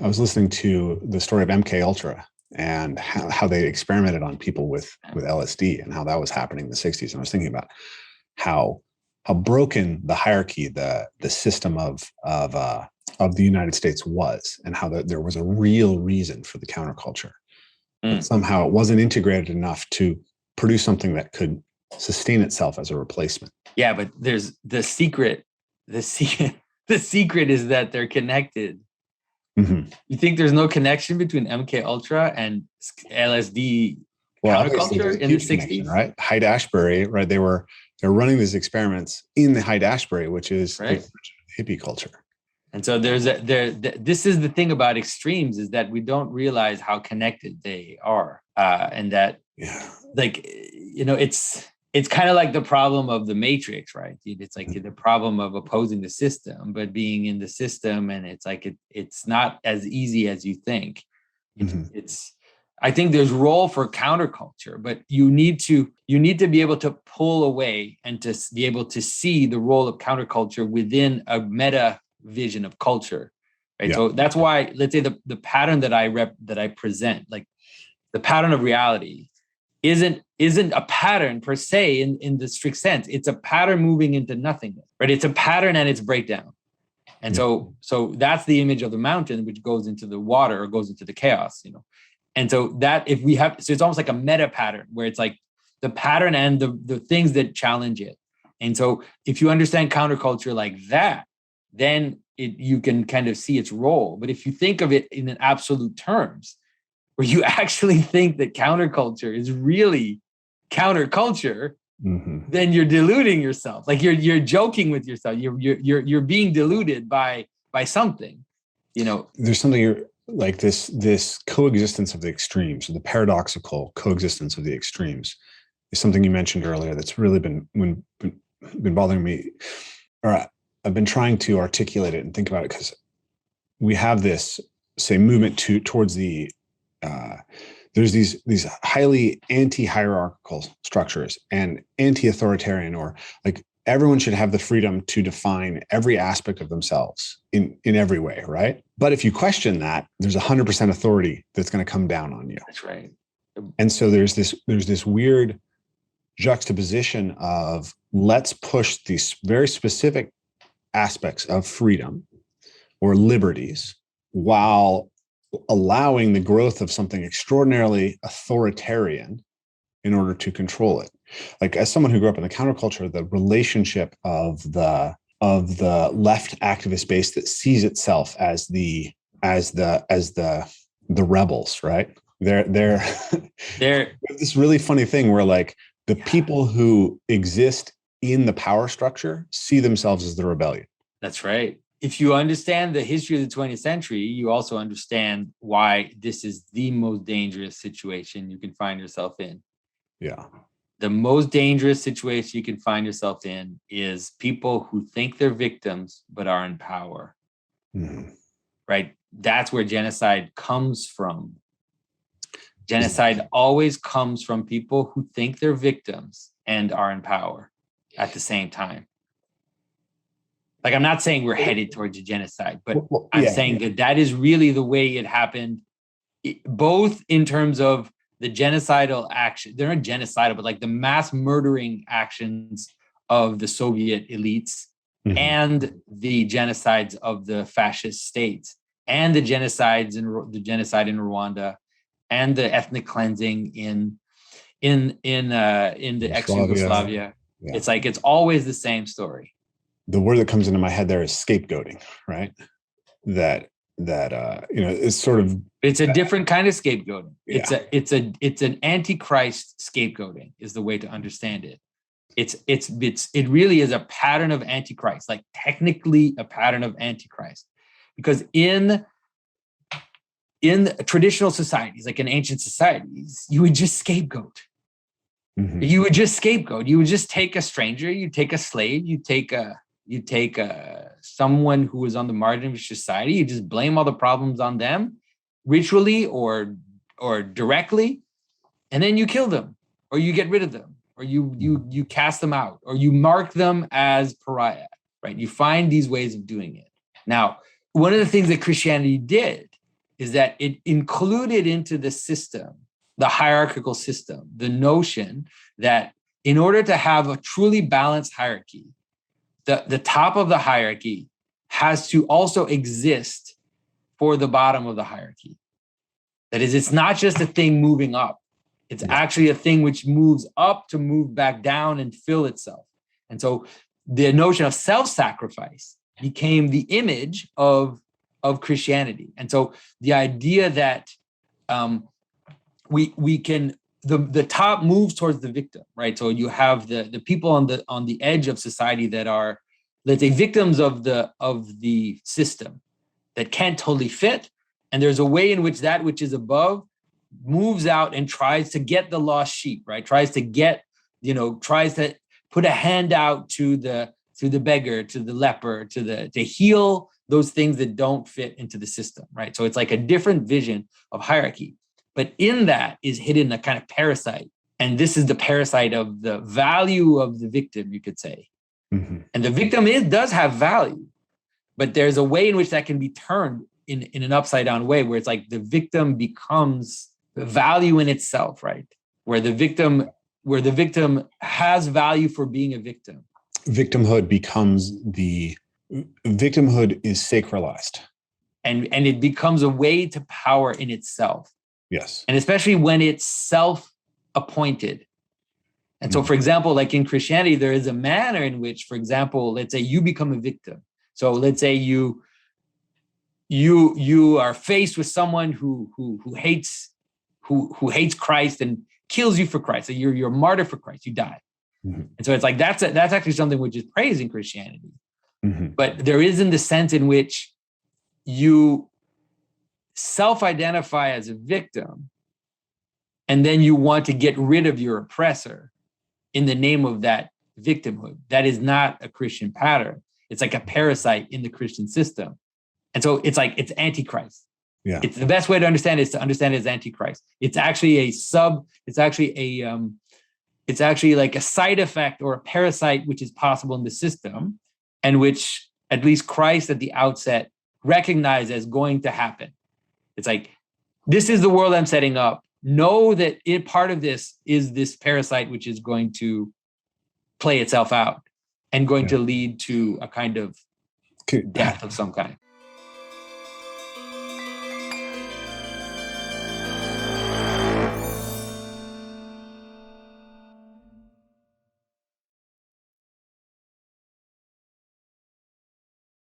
I was listening to the story of MK Ultra and how they experimented on people with LSD and how that was happening in the 60s. And I was thinking about how broken the hierarchy, the system of the United States was, and how there was a real reason for the counterculture. But somehow it wasn't integrated enough to produce something that could sustain itself as a replacement. Yeah, but there's the secret is that they're connected. Mm-hmm. You think there's no connection between MK Ultra and LSD counterculture in the 60s? Right? Haight-Ashbury, right? They're running these experiments in the Haight-Ashbury, which is right. The hippie culture. And so this is the thing about extremes, is that we don't realize how connected they are. And that, like, you know, it's kind of like the problem of the Matrix, right? It's like the problem of opposing the system, but being in the system, and it's like it's not as easy as you think. I think there's role for counterculture, but you need to be able to pull away and to be able to see the role of counterculture within a meta vision of culture, right? Yeah. So that's why, let's say the pattern that I present, like the pattern of reality, isn't a pattern per se in the strict sense. It's a pattern moving into nothingness, right? It's a pattern and it's breakdown. And so that's the image of the mountain, which goes into the water or goes into the chaos, you know? And so that so it's almost like a meta pattern where it's like the pattern and the things that challenge it. And so if you understand counterculture like that, then you can kind of see its role. But if you think of it in an absolute terms, where you actually think that counterculture is really counterculture, then you're deluding yourself. Like you're joking with yourself. You're being deluded by something, you know. There's something like this coexistence of the extremes, or the paradoxical coexistence of the extremes, is something you mentioned earlier that's really been bothering me. Or I've been trying to articulate it and think about it, because we have this, say, movement towards the there's these highly anti-hierarchical structures and anti-authoritarian, or like everyone should have the freedom to define every aspect of themselves in every way, right? But if you question that, there's 100% authority that's going to come down on you. That's right. And so there's this weird juxtaposition of, let's push these very specific aspects of freedom or liberties while allowing the growth of something extraordinarily authoritarian in order to control it. Like, as someone who grew up in the counterculture, the relationship of the left activist base that sees itself as the rebels, right? They're this really funny thing where, like, the people who exist in the power structure see themselves as the rebellion. That's right. If you understand the history of the 20th century, you also understand why this is the most dangerous situation you can find yourself in. Yeah. The most dangerous situation you can find yourself in is people who think they're victims but are in power. Right? That's where genocide comes from. Genocide always comes from people who think they're victims and are in power at the same time. Like, I'm not saying we're headed towards a genocide, but I'm saying that is really the way it happened, both in terms of the genocidal action. They're not genocidal, but like the mass murdering actions of the Soviet elites, and the genocides of the fascist states, and the genocide in Rwanda, and the ethnic cleansing in the ex-Yugoslavia. Yeah. It's like, it's always the same story. The word that comes into my head there is scapegoating, right? That it's sort of, it's a different kind of scapegoating. Yeah. It's an antichrist scapegoating is the way to understand it. It really is a pattern of antichrist, like technically a pattern of antichrist, because in traditional societies, like in ancient societies, you would just scapegoat. You would just scapegoat. You would just take a stranger, you take a slave, you take someone who is on the margin of society. You just blame all the problems on them, ritually or directly, and then you kill them, or you get rid of them, or you cast them out, or you mark them as pariah. Right? You find these ways of doing it. Now, one of the things that Christianity did is that it included into the system, the hierarchical system, the notion that in order to have a truly balanced hierarchy, the top of the hierarchy has to also exist for the bottom of the hierarchy. That is, it's not just a thing moving up. It's actually a thing which moves up to move back down and fill itself. And so the notion of self-sacrifice became the image of Christianity. And so the idea that we can, the top moves towards the victim, right? So you have the people on the edge of society that are, let's say, victims of the system that can't totally fit. And there's a way in which that which is above moves out and tries to get the lost sheep, right? Tries to put a hand out to the beggar, to the leper, to heal those things that don't fit into the system, right? So it's like a different vision of hierarchy. But in that is hidden a kind of parasite. And this is the parasite of the value of the victim, you could say. Mm-hmm. And the victim does have value, but there's a way in which that can be turned in an upside down way, where it's like the victim becomes the value in itself, right? Where the victim has value for being a victim. Victimhood is sacralized. And it becomes a way to power in itself. Yes. And especially when it's self-appointed. And so, for example, like in Christianity, there is a manner in which, for example, let's say you become a victim. So let's say you are faced with someone who hates Christ and kills you for Christ. So you're a martyr for Christ. You die. Mm-hmm. And so it's like that's actually something which is praised in Christianity. Mm-hmm. But there isn't the sense in which you self-identify as a victim and then you want to get rid of your oppressor in the name of that victimhood. That is not a Christian pattern. It's like a parasite in the Christian system. And so it's like, it's Antichrist. Yeah. It's the best way to understand it is to understand it as Antichrist. It's actually it's actually like a side effect or a parasite which is possible in the system, and which at least Christ at the outset recognized as going to happen. It's like, this is the world I'm setting up. Know that part of this is this parasite which is going to play itself out and going to lead to a kind of death of some kind.